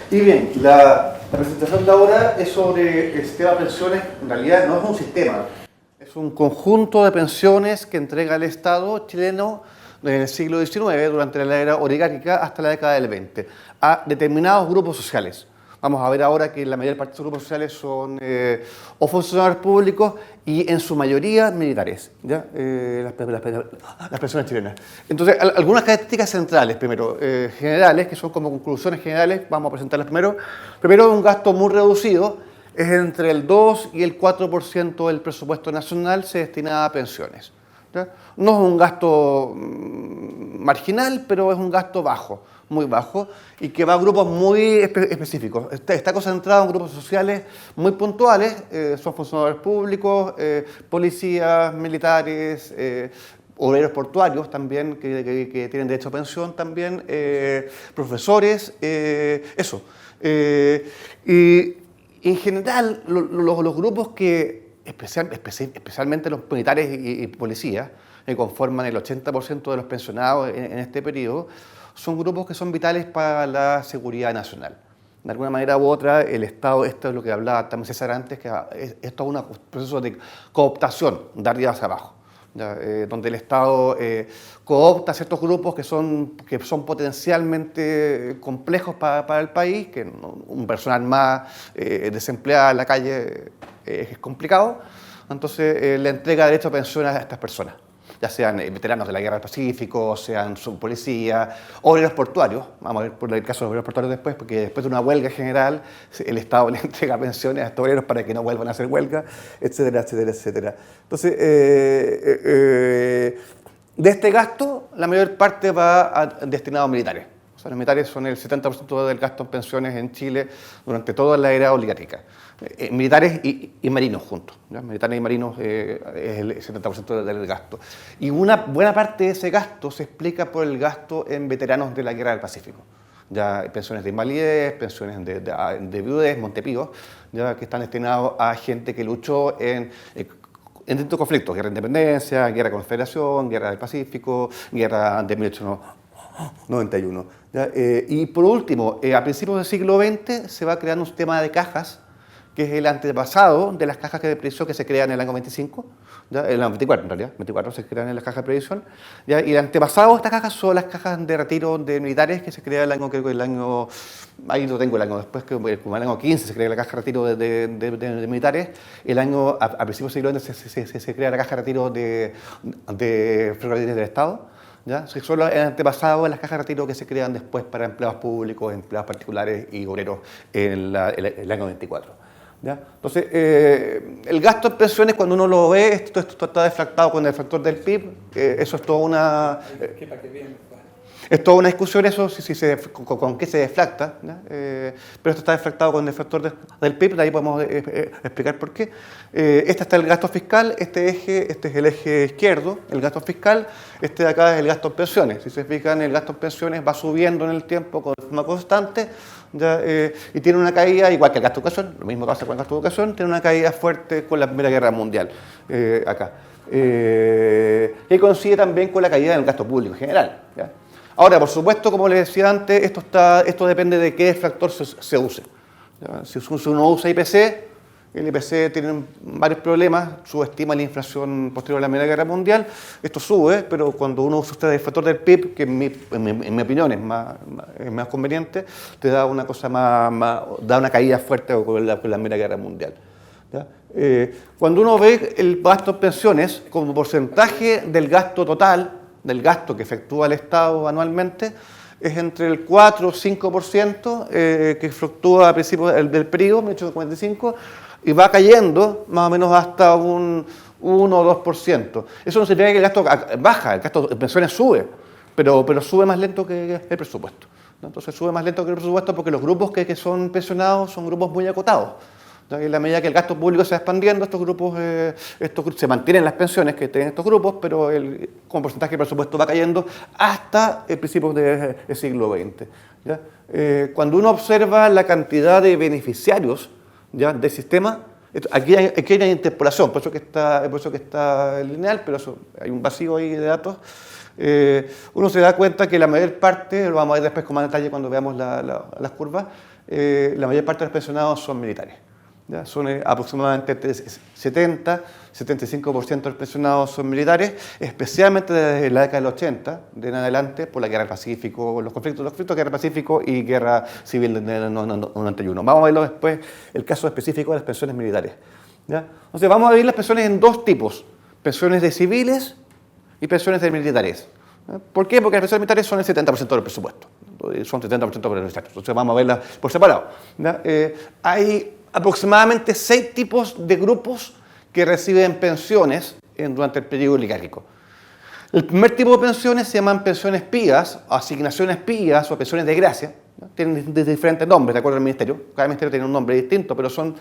Y bien, la presentación de ahora es sobre el sistema de pensiones. En realidad no es un sistema, es un conjunto de pensiones que entrega el Estado chileno en el siglo XIX, durante la era oligárquica, hasta la década del 20, a determinados grupos sociales. Vamos a ver ahora que la mayor parte de los grupos sociales son o funcionarios públicos y en su mayoría militares, ¿ya? Las personas chilenas. Entonces, algunas características centrales, primero, generales, que son como conclusiones generales, vamos a presentarlas primero. Primero, un gasto muy reducido, es entre el 2 y el 4% del presupuesto nacional se destina a pensiones, ¿ya? No es un gasto marginal, pero es un gasto bajo, muy bajo, y que va a grupos muy específicos. Está concentrado en grupos sociales muy puntuales, son funcionarios públicos, policías, militares, obreros portuarios también, que tienen derecho a pensión también, profesores, eso. Y en general, los grupos que, especialmente los militares y policías, que conforman el 80% de los pensionados en este periodo, son grupos que son vitales para la seguridad nacional. De alguna manera u otra, el Estado, esto es lo que hablaba también César antes, que esto es un proceso de cooptación, de arriba hacia abajo, ¿ya? Donde el Estado coopta ciertos grupos que son potencialmente complejos para el país, que un personal más desempleado en la calle es complicado, entonces le entrega derecho a pensiones a estas personas, ya sean veteranos de la Guerra del Pacífico, sean subpolicías, obreros portuarios. Vamos a ver por el caso de los obreros portuarios después, porque después de una huelga general, el Estado le entrega pensiones a estos obreros para que no vuelvan a hacer huelga, etcétera, etcétera, etcétera. Entonces, de este gasto, la mayor parte va destinado a militares. O sea, los militares son el 70% del gasto en pensiones en Chile durante toda la era oligárquica. Militares y marinos juntos, ¿ya? Militares y marinos es el 70% del gasto. Y una buena parte de ese gasto se explica por el gasto en veteranos de la Guerra del Pacífico. Ya pensiones de invalidez, pensiones de viudez, Montepío, ya que están destinados a gente que luchó en distintos conflictos: guerra de independencia, guerra de confederación, guerra del Pacífico, guerra de 1891. ¿Ya? Y por último, a principios del siglo XX se va creando un sistema de cajas, que es el antepasado de las cajas de previsión que se crean en el año 25, ¿ya? En el año 24 en realidad, 24 se crean en las cajas de previsión, ¿ya? Y el antepasado de estas cajas son las cajas de retiro de militares que se crea el año, creo que el año, ahí lo tengo el año después, que como el año 15 se crea la caja de retiro de militares, el año, a principios del siglo XX se crea la caja de retiro de ferrocarriles del Estado, ¿ya? Son los antepasados de las cajas de retiro que se crean después para empleados públicos, empleados particulares y obreros en el año 24. ¿Ya? Entonces, el gasto en pensiones, cuando uno lo ve, esto está deflactado con el factor del PIB, eso es toda una... Es toda una discusión eso, con qué se deflacta, ¿ya? Pero esto está deflactado con el factor del PIB, de ahí podemos explicar por qué. Este está el gasto fiscal, este es el eje izquierdo, el gasto fiscal, este de acá es el gasto en pensiones. Si se fijan, el gasto en pensiones va subiendo en el tiempo de forma constante, ¿ya? Y tiene una caída, igual que el gasto de educación, lo mismo pasa con el gasto de educación, tiene una caída fuerte con la Primera Guerra Mundial, acá. Que coincide también con la caída del gasto público en general, ¿ya? Ahora, por supuesto, como les decía antes, esto depende de qué factor se use. ¿Ya? Si uno usa IPC, el IPC tiene varios problemas, subestima la inflación posterior a la Primera Guerra Mundial, esto sube, pero cuando uno usa el factor del PIB, que en mi opinión es más conveniente, te da una cosa da una caída fuerte con la Primera Guerra Mundial. ¿Ya? Cuando uno ve el gasto en pensiones como porcentaje del gasto total, del gasto que efectúa el Estado anualmente, es entre el 4 o 5% que fluctúa a principios del periodo, 1845, y va cayendo más o menos hasta un 1 o 2%. Eso no significa que el gasto baja, el gasto de pensiones sube, pero sube más lento que el presupuesto, ¿no? Entonces sube más lento que el presupuesto porque los grupos que son pensionados son grupos muy acotados. En la medida que el gasto público se va expandiendo, estos grupos se mantienen las pensiones que tienen estos grupos, pero como porcentaje del presupuesto va cayendo hasta el principio del siglo XX. ¿Ya? Cuando uno observa la cantidad de beneficiarios, ¿ya?, del sistema, aquí hay una interpolación, por eso que está lineal, pero hay un vacío ahí de datos. Uno se da cuenta que la mayor parte, lo vamos a ver después con más detalle cuando veamos las curvas, la mayor parte de los pensionados son militares. ¿Ya? Son aproximadamente 70-75% de los pensionados son militares, especialmente desde la década del 80 de en adelante, por la Guerra del Pacífico, los conflictos de Guerra del Pacífico y Guerra Civil del 91. Vamos a verlo después, el caso específico de las pensiones militares. ¿Ya? Entonces vamos a ver las pensiones en dos tipos, pensiones de civiles y pensiones de militares. ¿Por qué? Porque las pensiones militares son el 70% del presupuesto, son 70% presupuestarios. Entonces vamos a verlas por separado. Hay aproximadamente 6 tipos de grupos que reciben pensiones durante el periodo oligárquico. El primer tipo de pensiones se llaman pensiones pías, asignaciones pías o pensiones de gracia. ¿No? Tienen diferentes nombres de acuerdo al ministerio. Cada ministerio tiene un nombre distinto, pero son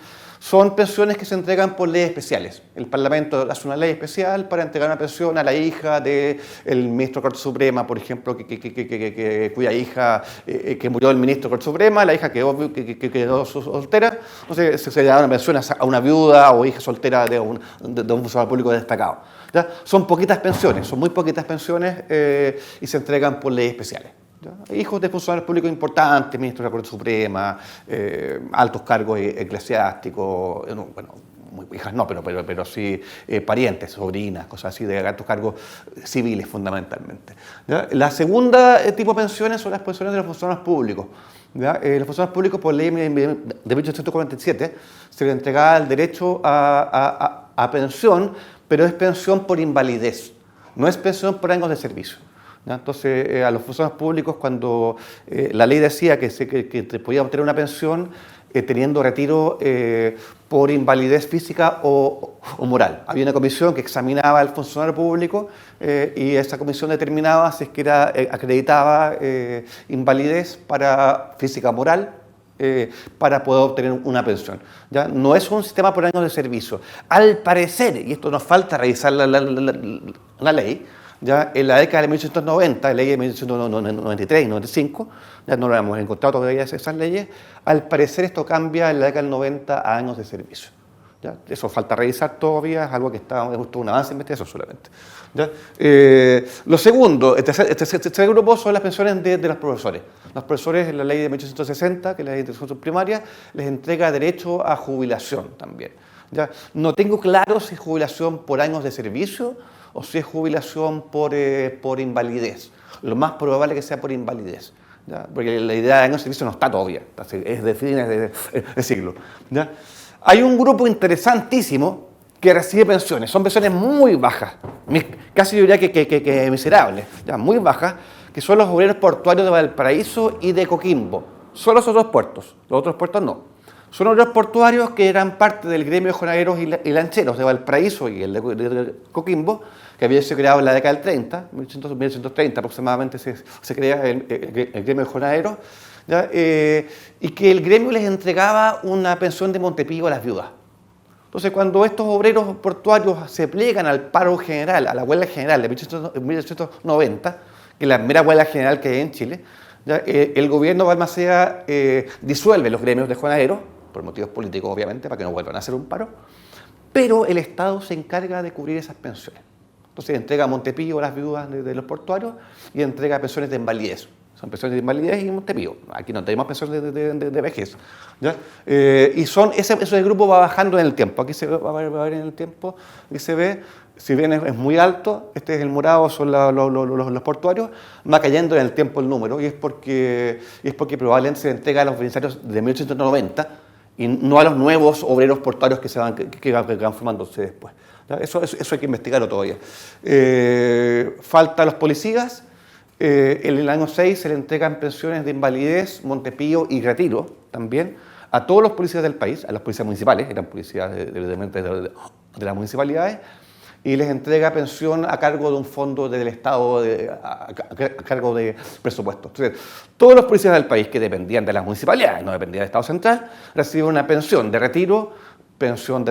pensiones que se entregan por leyes especiales. El Parlamento hace una ley especial para entregar una pensión a la hija del ministro de Corte Suprema, por ejemplo, cuya hija, que murió el ministro de Corte Suprema, la hija quedó soltera. Entonces se le da una pensión a una viuda o hija soltera de un funcionario público destacado. ¿Ya? Son poquitas pensiones, son muy poquitas pensiones y se entregan por leyes especiales. ¿Ya? Hijos de funcionarios públicos importantes, ministros de la Corte Suprema, altos cargos eclesiásticos, bueno, hijas no, pero sí parientes, sobrinas, cosas así, de altos cargos civiles fundamentalmente. ¿Ya? La segunda tipo de pensiones son las pensiones de los funcionarios públicos. ¿Ya? Los funcionarios públicos, por ley de 1847, se les entregaba el derecho a pensión, pero es pensión por invalidez, no es pensión por años de servicio. ¿Ya? Entonces, a los funcionarios públicos, cuando la ley decía que podía obtener una pensión teniendo retiro por invalidez física o moral. Había una comisión que examinaba al funcionario público y esa comisión determinaba si es que acreditaba invalidez física o moral para poder obtener una pensión. ¿Ya? No es un sistema por años de servicio. Al parecer, y esto nos falta revisar la ley, ya en la década de 1890, la ley de 1893 y 95, ya no lo hemos encontrado todavía esas leyes, al parecer esto cambia en la década del 90 a años de servicio. ¿Ya? Eso falta revisar todavía, es algo que es un avance en investigación solamente. ¿Ya? Lo segundo, el tercer grupo son las pensiones de los profesores. Los profesores, en la ley de 1860, que es la ley de educación primaria, les entrega derecho a jubilación también. ¿Ya? No tengo claro si es jubilación por años de servicio o si es jubilación por invalidez. Lo más probable es que sea por invalidez, ¿ya? Porque la idea de años de servicio no está todavía, es de fines de siglo. ¿Ya? Hay un grupo interesantísimo que recibe pensiones, son pensiones muy bajas, casi yo diría que miserables, ¿ya? Muy bajas, que son los obreros portuarios de Valparaíso y de Coquimbo. Solo esos dos puertos, los otros puertos no. Son obreros portuarios que eran parte del gremio de jornaleros y lancheros de Valparaíso y el de Coquimbo, que había sido creado en la década del 30, 1930 aproximadamente se crea el gremio de jornaleros, ¿ya? Y que el gremio les entregaba una pensión de Montepío a las viudas. Entonces, cuando estos obreros portuarios se plegan al paro general, a la huelga general de 1890, que es la primera huelga general que hay en Chile, ¿ya? El gobierno de Balmaceda disuelve los gremios de jornaleros, por motivos políticos obviamente, para que no vuelvan a hacer un paro, pero el Estado se encarga de cubrir esas pensiones. Entonces entrega a Montepío a las viudas de los portuarios y entrega pensiones de invalidez. Son pensiones de invalidez y Montepío. Aquí no tenemos pensiones de vejez. ¿Ya? Y ese grupo va bajando en el tiempo. Aquí se va a ver en el tiempo y se ve, si bien es muy alto, este es el morado, son los portuarios, va cayendo en el tiempo el número y es porque probablemente se entrega a los beneficiarios de 1890 y no a los nuevos obreros portuarios que van formándose después. ¿Ya? Eso hay que investigarlo todavía. Falta los policías. En el año 6 se le entregan pensiones de invalidez, Montepío y retiro también a todos los policías del país, a los policías municipales, eran policías de las municipalidades, y les entrega pensión a cargo de un fondo del Estado, a cargo de presupuesto. Entonces, todos los policías del país que dependían de las municipalidades, no dependían del Estado central, reciben una pensión de retiro, pensión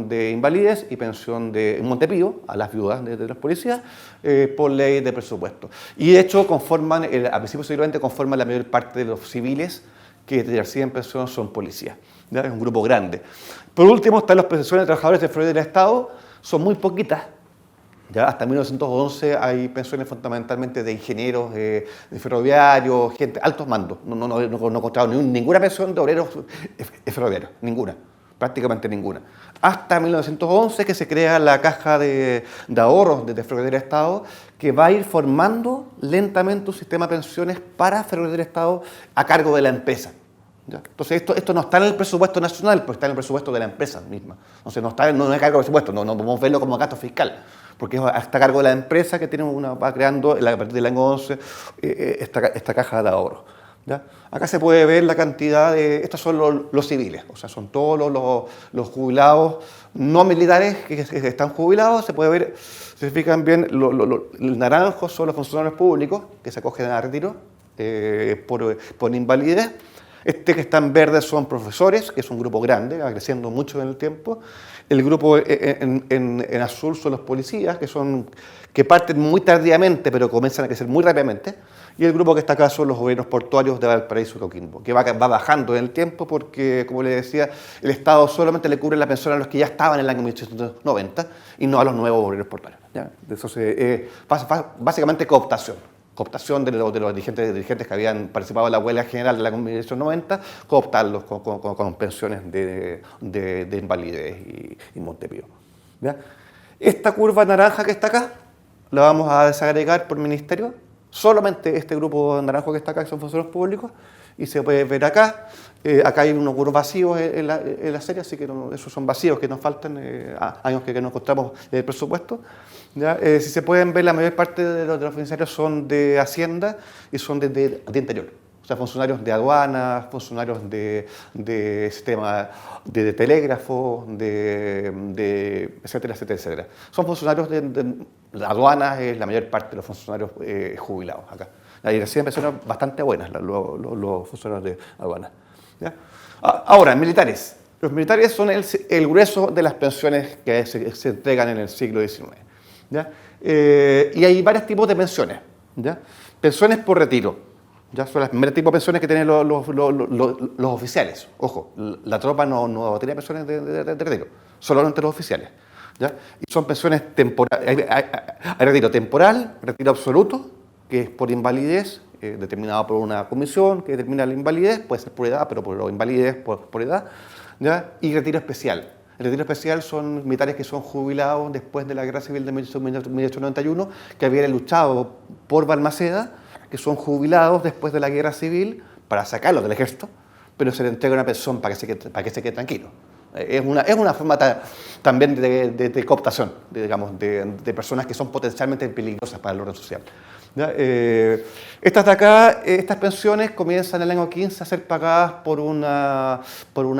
de invalidez y pensión de Montepío a las viudas de los policías por ley de presupuesto. Y de hecho conforman, a principios del siglo XX conforman la mayor parte de los civiles que reciben pensión son policías. ¿Ya? Es un grupo grande. Por último están las pensiones de trabajadores de Florida del Estado, son muy poquitas, Ya hasta 1911 hay pensiones fundamentalmente de ingenieros, de ferroviarios, gente, altos mandos. No he encontrado ninguna pensión de obreros ferroviarios, ninguna, prácticamente ninguna. Hasta 1911 que se crea la caja de ahorros de Ferrocarril del Estado, que va a ir formando lentamente un sistema de pensiones para Ferrocarril del Estado a cargo de la empresa. ¿Ya? Entonces esto no está en el presupuesto nacional, pues está en el presupuesto de la empresa misma. Entonces no es cargo del presupuesto, no podemos verlo como gasto fiscal, porque está a cargo de la empresa que va creando a partir del año 11 esta caja de ahorro. ¿Ya? Acá se puede ver la cantidad de... Estos son los civiles, o sea, son todos los jubilados no militares que están jubilados. Se puede ver, se fijan bien, el naranjo son los funcionarios públicos que se acogen a retiro por invalidez. Este que está en verde son profesores, que es un grupo grande, va creciendo mucho en el tiempo. El grupo en azul son los policías, que parten muy tardíamente, pero comienzan a crecer muy rápidamente. Y el grupo que está acá son los obreros portuarios de Valparaíso y Coquimbo, que va bajando en el tiempo porque, como les decía, el Estado solamente le cubre la pensión a los que ya estaban en el año 1890 y no a los nuevos obreros portuarios. ¿Ya? Eso básicamente cooptación de los dirigentes que habían participado en la huelga general de la 1890, cooptarlos con pensiones de invalidez y Montepío. ¿Ya? Esta curva naranja que está acá, la vamos a desagregar por ministerio, solamente este grupo naranjo que está acá, que son funcionarios públicos, y se puede ver acá. Acá hay unos grupos vacíos en la serie, así que esos son vacíos que nos faltan, años que no encontramos el presupuesto. ¿Ya? Si se pueden ver, la mayor parte de los beneficiarios son de Hacienda y son de Interior. O sea, funcionarios de aduanas, funcionarios de sistema de telégrafo, etcétera, etcétera, etcétera. Son funcionarios de aduanas, es la mayor parte de los funcionarios jubilados acá. Y reciben pensiones bastante buenas los funcionarios de aduanas. ¿Ya? Ahora, militares. Los militares son el grueso de las pensiones que se entregan en el siglo XIX. ¿Ya? Y hay varios tipos de pensiones. ¿Ya? Pensiones por retiro. Ya son las primeras tipos de pensiones que tienen los oficiales. Ojo, la tropa no tiene pensiones de retiro, solamente los oficiales. ¿Ya? Y son pensiones temporales. Hay retiro temporal, retiro absoluto, que es por invalidez, determinado por una comisión que determina la invalidez, puede ser por edad, pero por invalidez por edad. ¿Ya? Y retiro especial. El retiro especial son militares que son jubilados después de la Guerra Civil de 1891, que habían luchado por Balmaceda, que son jubilados después de la Guerra Civil para sacarlos del ejército, pero se les entrega una pensión para que se quede tranquilo. Es una forma también de cooptación, digamos, de personas que son potencialmente peligrosas para el orden social. ¿Ya? Estas de acá, estas pensiones comienzan en el año 15 a ser pagadas por una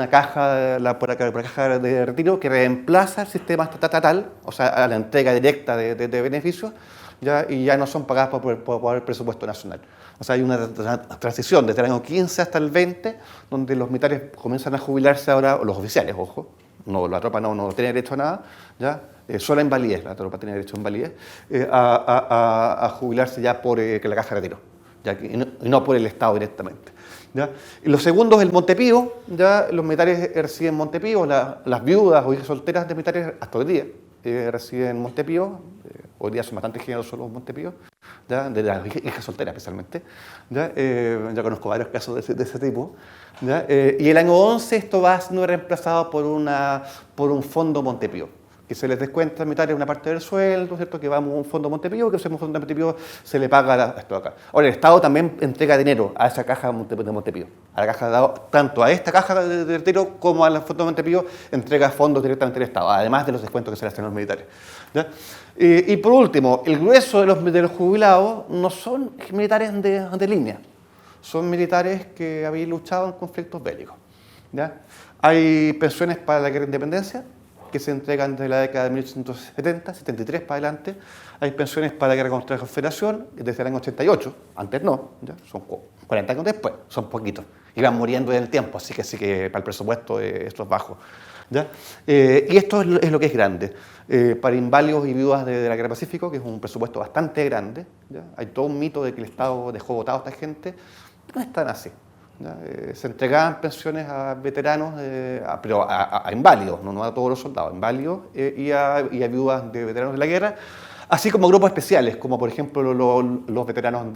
caja, por la caja de retiro que reemplaza el sistema estatal, o sea, a la entrega directa de beneficios, ¿ya? Y ya no son pagadas por el presupuesto nacional. O sea, hay una transición desde el año 15 hasta el 20, donde los militares comienzan a jubilarse ahora, o los oficiales, ojo, la tropa no tiene derecho a nada, ¿ya? Solo a invalidez, la tropa tiene derecho a invalidez, a jubilarse ya por la caja de retiro, ¿ya? Y no por el Estado directamente. ¿Ya? Y lo segundo es el Montepío. ¿Ya? Los militares reciben Montepío, las viudas o hijas solteras de militares hasta hoy día reciben Montepío. Hoy día son bastante generosos los Montepíos, ¿ya? De las hijas solteras especialmente. ¿Ya? Ya conozco varios casos de ese tipo. ¿Ya? Y el año 11 esto va siendo reemplazado por un fondo Montepío, que se les descuenta a militares una parte del sueldo, ¿cierto? Que va a un fondo Montepío, que ese fondo Montepío se le paga esto acá. Ahora, el Estado también entrega dinero a esa caja de Montepío, a la caja de tanto a esta caja de retiro como al fondo Montepío entrega fondos directamente al Estado, además de los descuentos que se le hacen a los militares. ¿Ya? Y por último, el grueso de los jubilados no son militares de línea, son militares que habían luchado en conflictos bélicos. ¿Ya? Hay pensiones para la guerra de independencia, que se entregan desde la década de 1870, 73 para adelante. Hay pensiones para la guerra contra la Confederación desde el año 88, antes no, ¿ya? Son 40 años después, son poquitos. Y van muriendo en el tiempo, así que para el presupuesto esto es bajo. ¿Ya? Y esto es lo que es grande. Para inválidos y viudas de la Guerra del Pacífico, que es un presupuesto bastante grande, ¿ya? Hay todo un mito de que el Estado dejó votado a esta gente, no es tan así. Se entregaban pensiones a veteranos, pero a inválidos, no a todos los soldados, inválidos y a viudas de veteranos de la guerra, Así como grupos especiales, como por ejemplo los veteranos,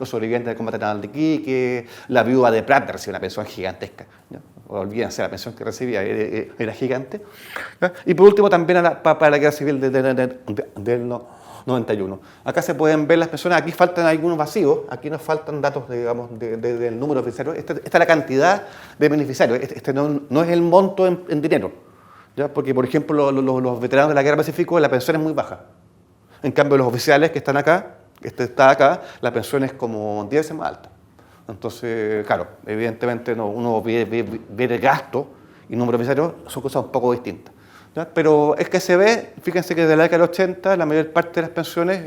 los sobrevivientes del combate naval de Iquique, la viuda de Prat recibió una pensión gigantesca. ¿Ya? Olvídense, la pensión que recibía era gigante. ¿Ya? Y por último también para la guerra civil del 91. Acá se pueden ver las pensiones, aquí faltan algunos vacíos, aquí nos faltan datos, digamos, del número de beneficiarios. Esta es la cantidad de beneficiarios, este no es el monto en dinero. ¿Ya? Porque, por ejemplo, los veteranos de la Guerra del Pacífico, la pensión es muy baja. En cambio, los oficiales que están acá, está acá, la pensión es como 10 veces más alta. Entonces, claro, evidentemente uno ve el gasto y número de beneficiarios son cosas un poco distintas. ¿Ya? Pero es que se ve, fíjense que desde la década del 80 la mayor parte de las pensiones,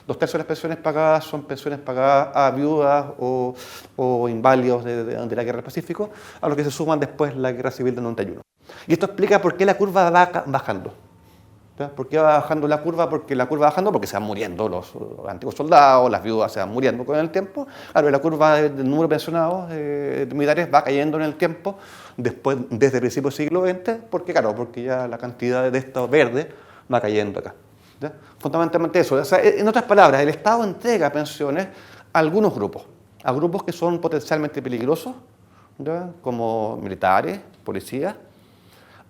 2/3 de las pensiones pagadas son pensiones pagadas a viudas o inválidos de la Guerra del Pacífico, a lo que se suman después la Guerra Civil del 91. Y esto explica por qué la curva va bajando. ¿Ya? ¿Por qué va bajando la curva? Porque la curva va bajando porque se van muriendo los antiguos soldados, las viudas se van muriendo con el tiempo. Claro, la curva del número de pensionados militares va cayendo en el tiempo desde el principio del siglo XX, porque claro, porque ya la cantidad de esto verde va cayendo acá. ¿Ya? Fundamentalmente eso. O sea, en otras palabras, el Estado entrega pensiones a algunos grupos, a grupos que son potencialmente peligrosos, ¿ya? Como militares, policías,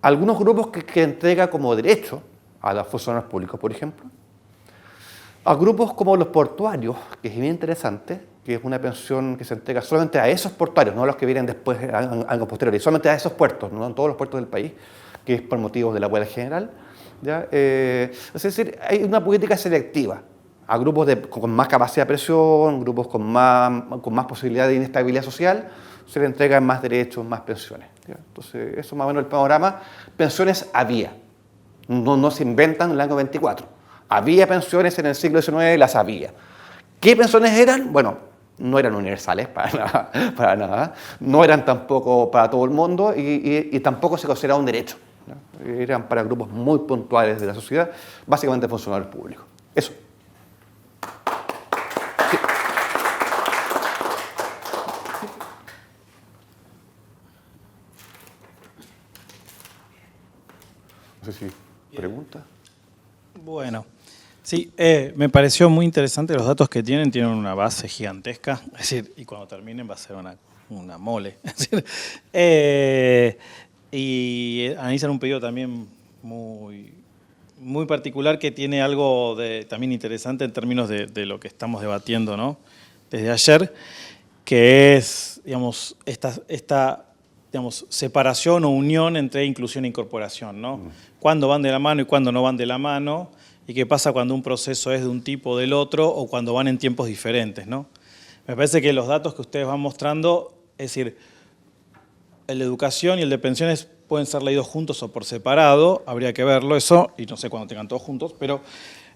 algunos grupos que entrega como derecho a los funcionarios públicos, por ejemplo, a grupos como los portuarios, que es bien interesante, que es una pensión que se entrega solamente a esos portuarios, no a los que vienen después, algo posterior, solamente a esos puertos, no en todos los puertos del país, que es por motivos de la huelga general. ¿Ya? Es decir, hay una política selectiva a grupos con más capacidad de presión, grupos con más posibilidad de inestabilidad social, se le entregan más derechos, más pensiones. ¿Ya? Entonces, eso más o menos el panorama. Pensiones había. No se inventan en el año 24. Había pensiones en el siglo XIX, las había. ¿Qué pensiones eran? Bueno, no eran universales para nada. No eran tampoco para todo el mundo y tampoco se consideraba un derecho. ¿No? Eran para grupos muy puntuales de la sociedad, básicamente funcionarios públicos. Eso. Sí. No sé si pregunta. Bueno, sí, me pareció muy interesante los datos que tienen una base gigantesca, es decir, y cuando terminen va a ser una mole. Es decir, y analizan un periodo también muy particular que tiene algo también interesante en términos de lo que estamos debatiendo, ¿no? Desde ayer, que es, digamos, esta digamos, separación o unión entre inclusión e incorporación, ¿no? Cuándo van de la mano y cuándo no van de la mano, y qué pasa cuando un proceso es de un tipo o del otro, o cuando van en tiempos diferentes, ¿no? Me parece que los datos que ustedes van mostrando, es decir, el de educación y el de pensiones pueden ser leídos juntos o por separado, habría que verlo eso, y no sé cuándo tengan todos juntos, pero,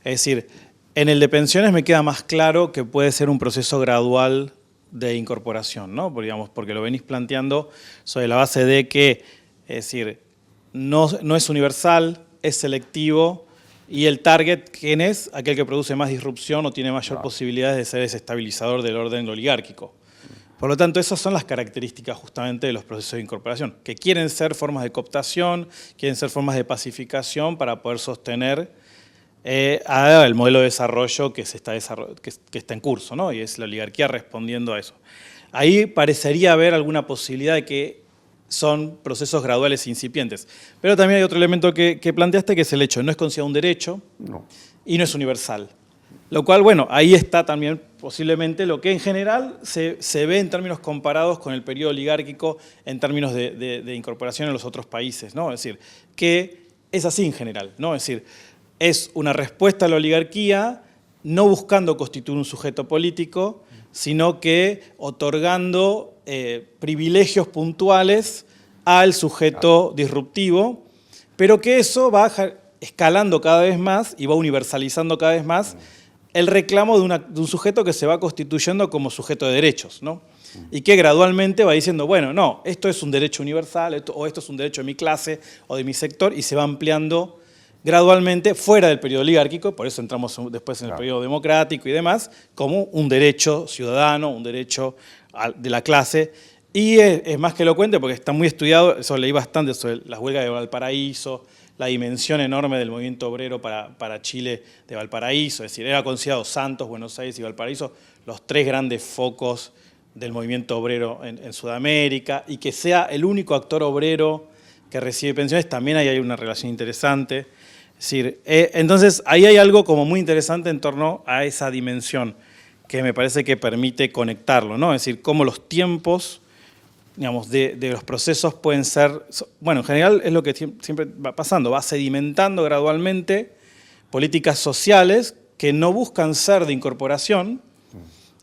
es decir, en el de pensiones me queda más claro que puede ser un proceso gradual de incorporación, ¿no? Porque lo venís planteando sobre la base de que, es decir, no es universal, es selectivo, y el target, ¿quién es? Aquel que produce más disrupción o tiene mayor posibilidad de ser desestabilizador del orden oligárquico. Por lo tanto, esas son las características justamente de los procesos de incorporación, que quieren ser formas de cooptación, quieren ser formas de pacificación para poder sostener el modelo de desarrollo que está en curso, ¿no? Y es la oligarquía respondiendo a eso. Ahí parecería haber alguna posibilidad de que son procesos graduales e incipientes. Pero también hay otro elemento que planteaste, que es el hecho de no es considerado un derecho y no es universal. Lo cual, bueno, ahí está también posiblemente lo que en general se ve en términos comparados con el periodo oligárquico en términos de incorporación en los otros países, ¿no? Es decir, que es así en general, ¿no? Es decir, es una respuesta a la oligarquía no buscando constituir un sujeto político, sino que otorgando privilegios puntuales al sujeto disruptivo, pero que eso va escalando cada vez más y va universalizando cada vez más el reclamo de un sujeto que se va constituyendo como sujeto de derechos, ¿no? Y que gradualmente va diciendo, bueno, no, esto es un derecho universal, o esto es un derecho de mi clase o de mi sector, y se va ampliando gradualmente fuera del periodo oligárquico, por eso entramos después en el periodo democrático y demás, como un derecho ciudadano, un derecho de la clase. Y es más que elocuente porque está muy estudiado, eso leí bastante sobre las huelgas de Valparaíso, la dimensión enorme del movimiento obrero para Chile de Valparaíso, es decir, era considerado Santos, Buenos Aires y Valparaíso los tres grandes focos del movimiento obrero en Sudamérica, y que sea el único actor obrero que recibe pensiones, también ahí hay una relación interesante. Es decir, entonces ahí hay algo como muy interesante en torno a esa dimensión que me parece que permite conectarlo, ¿no? Es decir, cómo los tiempos, digamos, de los procesos pueden ser, bueno, en general es lo que siempre va pasando, va sedimentando gradualmente políticas sociales que no buscan ser de incorporación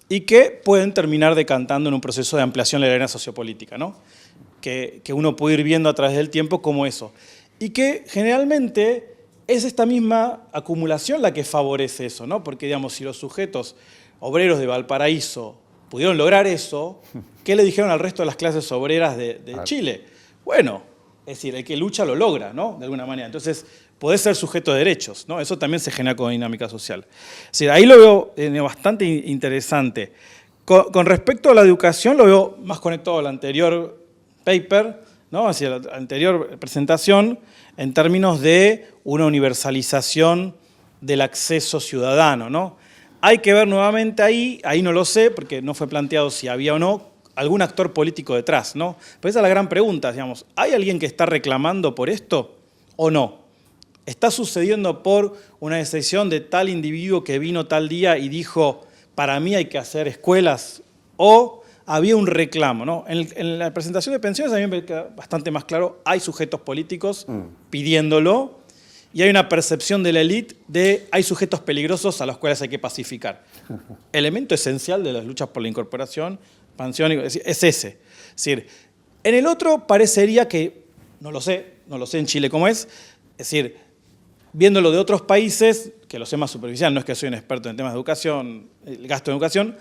y que pueden terminar decantando en un proceso de ampliación de la arena sociopolítica, ¿no? Que uno puede ir viendo a través del tiempo como eso. Y que generalmente es esta misma acumulación la que favorece eso, ¿no? Porque, digamos, si los sujetos obreros de Valparaíso pudieron lograr eso, ¿qué le dijeron al resto de las clases obreras de Chile? Bueno, es decir, el que lucha lo logra, ¿no? De alguna manera. Entonces, podés ser sujeto de derechos, ¿no? Eso también se genera con dinámica social. Es decir, ahí lo veo bastante interesante. Con respecto a la educación, lo veo más conectado al anterior paper, ¿no? Hacia la anterior presentación, en términos de una universalización del acceso ciudadano, ¿no? Hay que ver nuevamente ahí no lo sé, porque no fue planteado si había o no algún actor político detrás, ¿no? Pero esa es la gran pregunta, digamos, ¿hay alguien que está reclamando por esto o no? ¿Está sucediendo por una decisión de tal individuo que vino tal día y dijo, para mí hay que hacer escuelas? ¿O había un reclamo, ¿no? En la presentación de pensiones a mí me queda bastante más claro, hay sujetos políticos pidiéndolo y hay una percepción de la élite de hay sujetos peligrosos a los cuales hay que pacificar. Elemento esencial de las luchas por la incorporación, expansión, es ese. Es decir, en el otro parecería que, no lo sé en Chile cómo es decir, viéndolo de otros países, que lo sé más superficial, no es que soy un experto en temas de educación, el gasto en educación,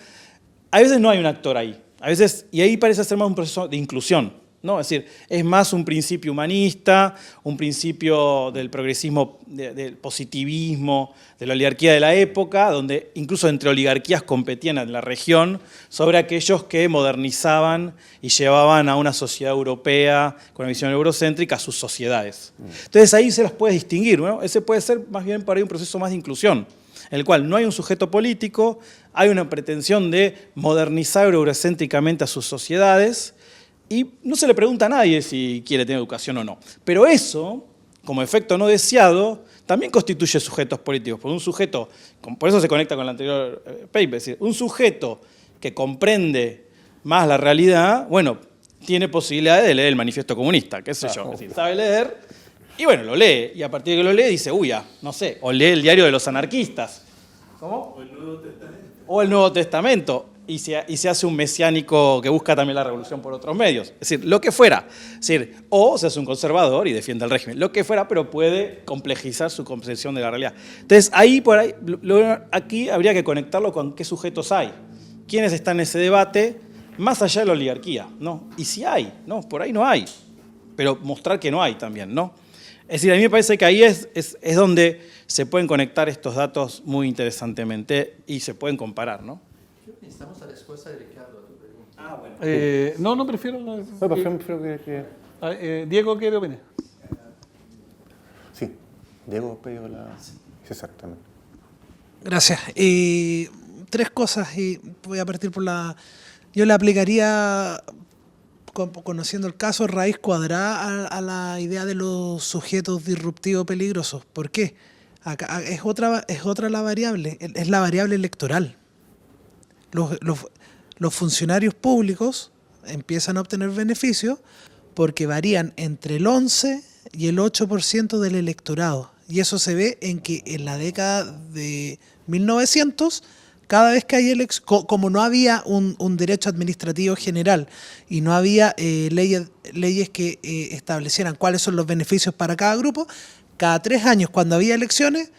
a veces no hay un actor ahí. A veces, y ahí parece ser más un proceso de inclusión, ¿no? Es decir, es más un principio humanista, un principio del progresismo, del positivismo, de la oligarquía de la época, donde incluso entre oligarquías competían en la región sobre aquellos que modernizaban y llevaban a una sociedad europea con una visión eurocéntrica a sus sociedades. Entonces ahí se las puede distinguir, ¿no? Ese puede ser más bien para ahí un proceso más de inclusión, en el cual no hay un sujeto político, hay una pretensión de modernizar eurocéntricamente a sus sociedades y no se le pregunta a nadie si quiere tener educación o no. Pero eso, como efecto no deseado, también constituye sujetos políticos. Por un sujeto, por eso se conecta con el anterior paper, es decir, un sujeto que comprende más la realidad, bueno, tiene posibilidades de leer el manifiesto comunista, qué sé yo, es decir, sabe leer. Y bueno, lo lee, y a partir de que lo lee dice, uy, ya, no sé, o lee el diario de los anarquistas. ¿Cómo? O el Nuevo Testamento. O el Nuevo Testamento, y se hace un mesiánico que busca también la revolución por otros medios. Es decir, lo que fuera. Es decir, o se hace un conservador y defiende el régimen. Lo que fuera, pero puede complejizar su concepción de la realidad. Entonces, aquí habría que conectarlo con qué sujetos hay. ¿Quiénes están en ese debate? Más allá de la oligarquía, ¿no? Y si hay, ¿no? Por ahí no hay. Pero mostrar que no hay también, ¿no? Es decir, a mí me parece que ahí es donde se pueden conectar estos datos muy interesantemente y se pueden comparar, ¿no? Necesitamos la respuesta de Ricardo a tu pregunta. Ah, bueno. No, prefiero... prefiero que... Diego, ¿qué opina? Sí, Diego pidió la... Exactamente. Gracias. Tres cosas y voy a partir por la... Yo le aplicaría, conociendo el caso, raíz cuadrada a la idea de los sujetos disruptivos peligrosos. ¿Por qué? Acá es otra la variable, es la variable electoral. Los funcionarios públicos empiezan a obtener beneficios porque varían entre el 11 y el 8% del electorado. Y eso se ve en que en la década de 1900, cada vez que hay elecciones, como no había un derecho administrativo general y no había leyes que establecieran cuáles son los beneficios para cada grupo, cada 3 años cuando había elecciones,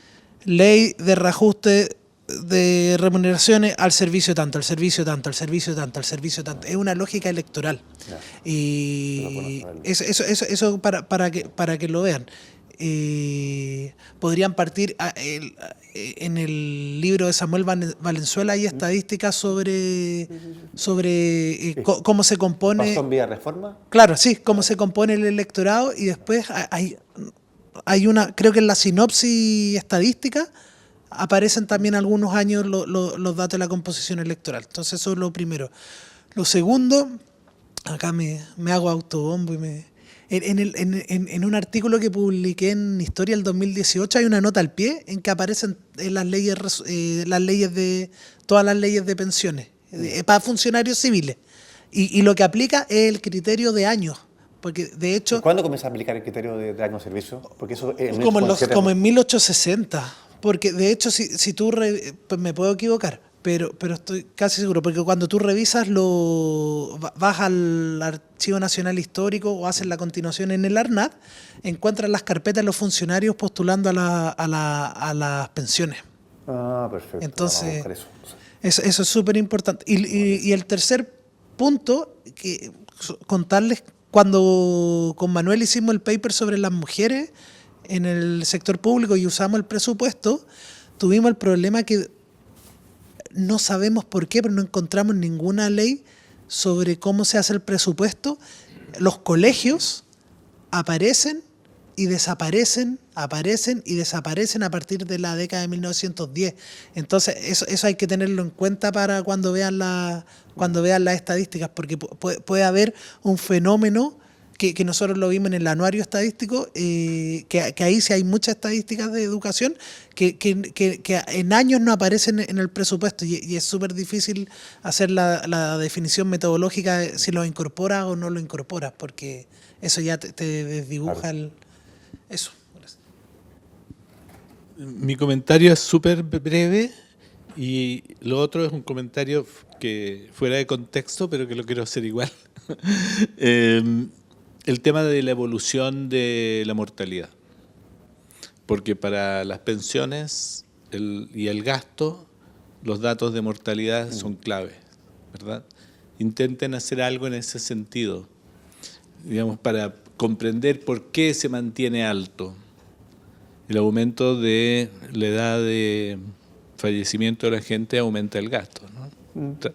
ley de reajuste de remuneraciones al servicio tanto, al servicio tanto, al servicio tanto, al servicio tanto. Es una lógica electoral. Ya. Y eso para que lo vean. Podrían partir en el libro de Samuel Valenzuela hay estadísticas sobre cómo se compone. ¿Pasó en vía reforma? Claro, sí, cómo se compone el electorado y después hay creo que en la sinopsis estadística aparecen también algunos años los datos de la composición electoral. Entonces eso es lo primero. Lo segundo, acá me hago autobombo y en un artículo que publiqué en Historia del 2018 hay una nota al pie en que aparecen las leyes todas las leyes de pensiones para funcionarios civiles. Y lo que aplica es el criterio de años. Porque de hecho. ¿Cuándo comienza a aplicar el criterio de año de servicio? Porque eso como en 1860. Porque de hecho, si tú. Pues me puedo equivocar, pero estoy casi seguro. Porque cuando tú revisas, vas al Archivo Nacional Histórico o haces la continuación en el ARNAD, encuentras las carpetas de los funcionarios postulando a las pensiones. Ah, perfecto. Entonces, eso es súper importante. Y el tercer punto, contarles. Cuando con Manuel hicimos el paper sobre las mujeres en el sector público y usamos el presupuesto, tuvimos el problema que no sabemos por qué, pero no encontramos ninguna ley sobre cómo se hace el presupuesto. Los colegios aparecen y desaparecen, aparecen y desaparecen a partir de la década de 1910. Entonces, eso hay que tenerlo en cuenta para cuando vean las estadísticas, porque puede haber un fenómeno que nosotros lo vimos en el anuario estadístico, que ahí sí hay muchas estadísticas de educación que en años no aparecen en el presupuesto y es súper difícil hacer la definición metodológica de si lo incorporas o no lo incorporas, porque eso ya te desdibuja eso. Gracias. Mi comentario es súper breve y lo otro es un comentario que fuera de contexto, pero que lo quiero hacer igual. El tema de la evolución de la mortalidad. Porque para las pensiones y el gasto, los datos de mortalidad son claves, ¿verdad? Intenten hacer algo en ese sentido, digamos, para comprender por qué se mantiene alto el aumento de la edad de fallecimiento de la gente, aumenta el gasto, ¿no?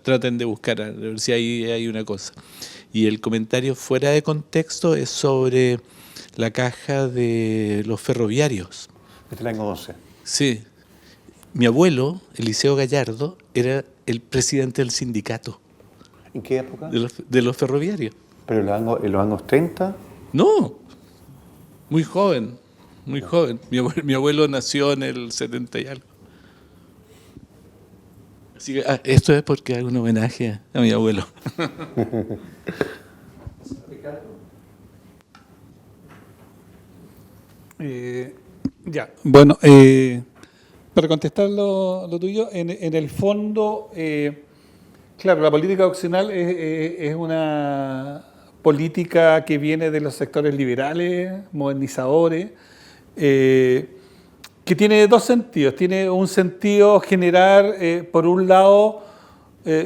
Traten de buscar, a ver si hay una cosa. Y el comentario fuera de contexto es sobre la caja de los ferroviarios. Este es el año 11. Sí. Mi abuelo, Eliseo Gallardo, era el presidente del sindicato. ¿En qué época? De los ferroviarios. ¿Pero en los años 30? No, muy joven, muy joven. Mi abuelo nació en el 70 y algo. Así que esto es porque hago un homenaje a mi abuelo. Bueno, para contestar lo tuyo, en el fondo, claro, la política opcional es una política que viene de los sectores liberales, modernizadores, que tiene dos sentidos. Tiene un sentido generar, por un lado,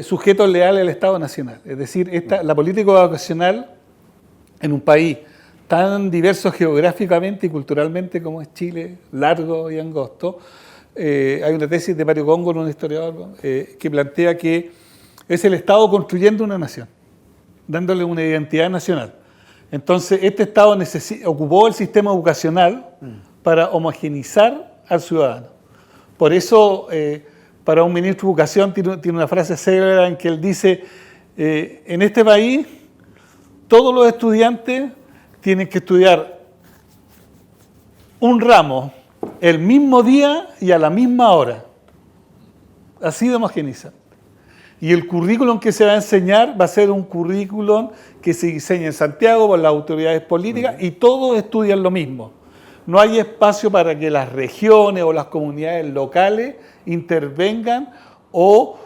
sujetos leales al Estado Nacional. Es decir, la política ocupacional en un país tan diverso geográficamente y culturalmente como es Chile, largo y angosto, hay una tesis de Mario Góngora, un historiador, que plantea que es el Estado construyendo una nación, dándole una identidad nacional. Entonces, este Estado ocupó el sistema educacional para homogeneizar al ciudadano. Por eso, para un ministro de Educación tiene una frase célebre en que él dice, en este país todos los estudiantes tienen que estudiar un ramo el mismo día y a la misma hora. Así de homogeneizante. Y el currículum que se va a enseñar va a ser un currículum que se diseña en Santiago por las autoridades políticas y todos estudian lo mismo. No hay espacio para que las regiones o las comunidades locales intervengan o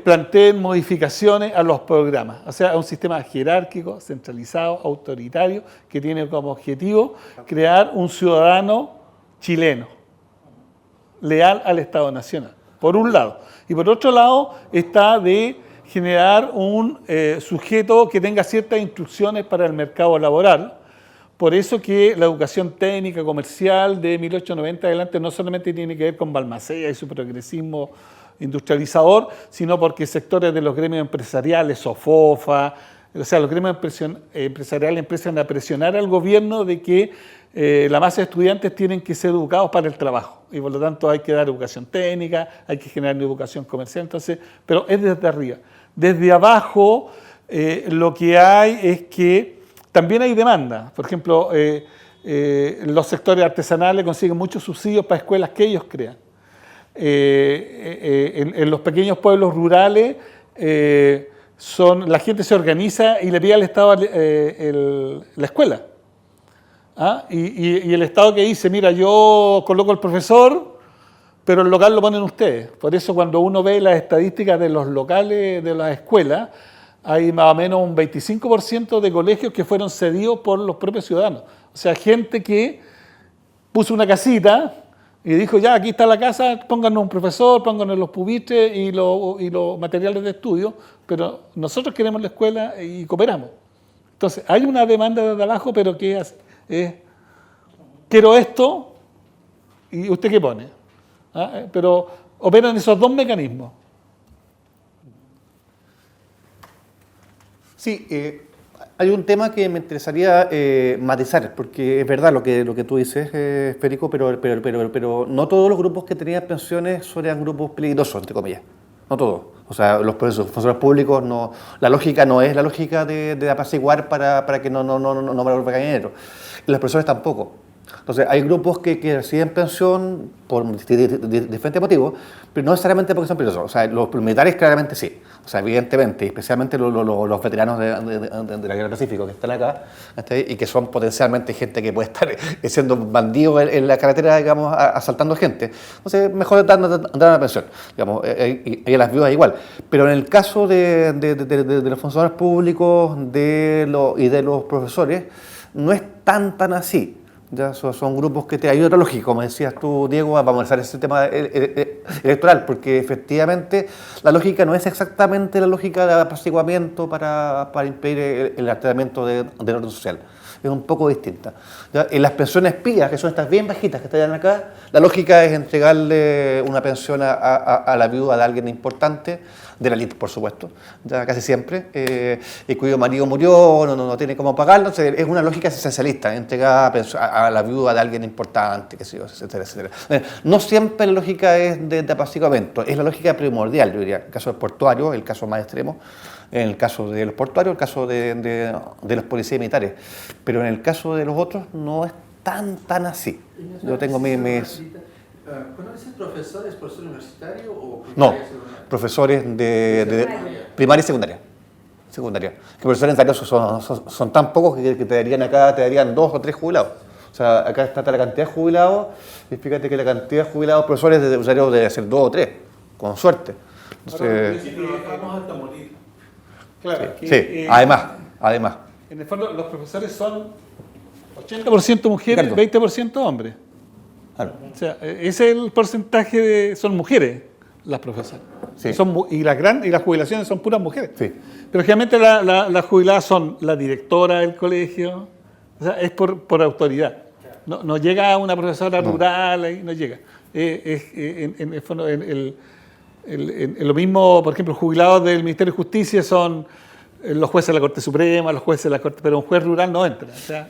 planteen modificaciones a los programas. O sea, un sistema jerárquico, centralizado, autoritario, que tiene como objetivo crear un ciudadano chileno, leal al Estado Nacional, por un lado. Y por otro lado está de generar un sujeto que tenga ciertas instrucciones para el mercado laboral. Por eso que la educación técnica, comercial de 1890 adelante no solamente tiene que ver con Balmaceda y su progresismo industrializador, sino porque sectores de los gremios empresariales, Sofofa, o sea, los gremios empresariales empiezan a presionar al gobierno de que la masa de estudiantes tienen que ser educados para el trabajo y por lo tanto hay que dar educación técnica, hay que generar educación comercial, entonces, pero es desde arriba. Desde abajo lo que hay es que también hay demanda. Por ejemplo, los sectores artesanales consiguen muchos subsidios para escuelas que ellos crean. En los pequeños pueblos rurales la gente se organiza y le pide al Estado la escuela. ¿Ah? Y el Estado que dice, mira, yo coloco el profesor, pero el local lo ponen ustedes. Por eso cuando uno ve las estadísticas de los locales de las escuelas, hay más o menos un 25% de colegios que fueron cedidos por los propios ciudadanos. O sea, gente que puso una casita y dijo, ya, aquí está la casa, pónganos un profesor, pónganos los pupitres y los materiales de estudio, pero nosotros queremos la escuela y cooperamos. Entonces, hay una demanda desde abajo, pero que es quiero esto, ¿y usted qué pone? ¿Ah? Pero operan esos dos mecanismos. Sí, hay un tema que me interesaría matizar, porque es verdad lo que tú dices, Federico, pero no todos los grupos que tenían pensiones eran grupos peligrosos, entre comillas. No todos. O sea, los profesores públicos, la lógica no es la lógica de apaciguar para que no me lo vuelva dinero. Y los profesores tampoco. Entonces, hay grupos que reciben pensión por diferentes motivos, pero no necesariamente porque son peligrosos. O sea, los militares claramente sí. O sea, evidentemente, especialmente los veteranos de la Guerra del Pacífico que están acá, y que son potencialmente gente que puede estar siendo bandido en la carretera, digamos, asaltando gente. Entonces, mejor dar una pensión. Digamos, y a las viudas igual. Pero en el caso de los funcionarios públicos y de los profesores, no es tan así. Ya son grupos que hay otra lógica, como decías tú, Diego, vamos a analizar ese tema electoral, porque efectivamente la lógica no es exactamente la lógica de apaciguamiento para impedir el alteramiento del orden social. Es un poco distinta. ¿Ya? En las pensiones pías, que son estas bien bajitas que están acá, la lógica es entregarle una pensión a la viuda de alguien importante, de la élite, por supuesto, ya casi siempre, y cuyo marido murió, no tiene cómo pagarlo. Entonces, es una lógica esencialista, entregar a la viuda de alguien importante, qué sé yo, etcétera, etcétera. No siempre la lógica es de apaciguamiento, es la lógica primordial, yo diría. En el caso del portuario, el caso más extremo, en el caso de los portuarios, el caso de los policías militares. Pero en el caso de los otros no es tan así. Yo tengo mis... ¿Conoces profesores universitarios o No, profesores de primaria y secundaria. Que profesores universitarios son tan pocos que te darían 2 o 3 jubilados. O sea, acá está la cantidad de jubilados, y fíjate que la cantidad de jubilados profesores de universitarios debe ser 2 o 3, con suerte. Entonces, trabajamos hasta morir. Claro, sí, además. En el fondo, los profesores son 80% mujeres, Ricardo. 20% hombres. Claro. O sea, ese es el porcentaje son mujeres las profesoras. Sí. Y las jubilaciones son puras mujeres. Sí. Pero generalmente las jubiladas son la directora del colegio, o sea, es por autoridad. No llega una profesora rural, ahí no llega. En el fondo, lo mismo, por ejemplo, jubilados del Ministerio de Justicia son los jueces de la Corte Suprema, los jueces de la Corte, pero un juez rural no entra. O sea,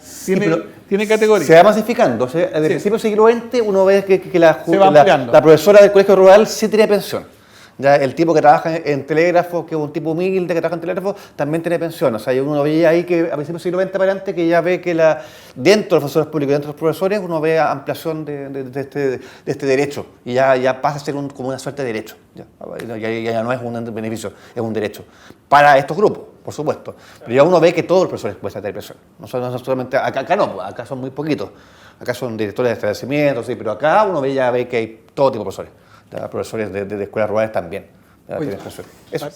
tiene categoría. Se va masificando. O sea, desde el principio del siglo XX uno ve que la profesora del colegio rural sí tenía pensión. Ya el tipo que trabaja en telégrafo, que es un tipo humilde que trabaja en telégrafo, también tiene pensión. O sea, uno veía ahí que a principios del siglo XX para adelante que ya ve que dentro de los profesores públicos y dentro de los profesores uno ve ampliación de este derecho. Y ya pasa a ser como una suerte de derecho. Ya no es un beneficio, es un derecho. Para estos grupos, por supuesto. Pero ya uno ve que todos los profesores pueden tener pensión. No solamente, acá no, acá son muy poquitos. Acá son directores de establecimientos, sí, pero acá uno ve que hay todo tipo de profesores. Profesores de escuelas rurales también. Eso.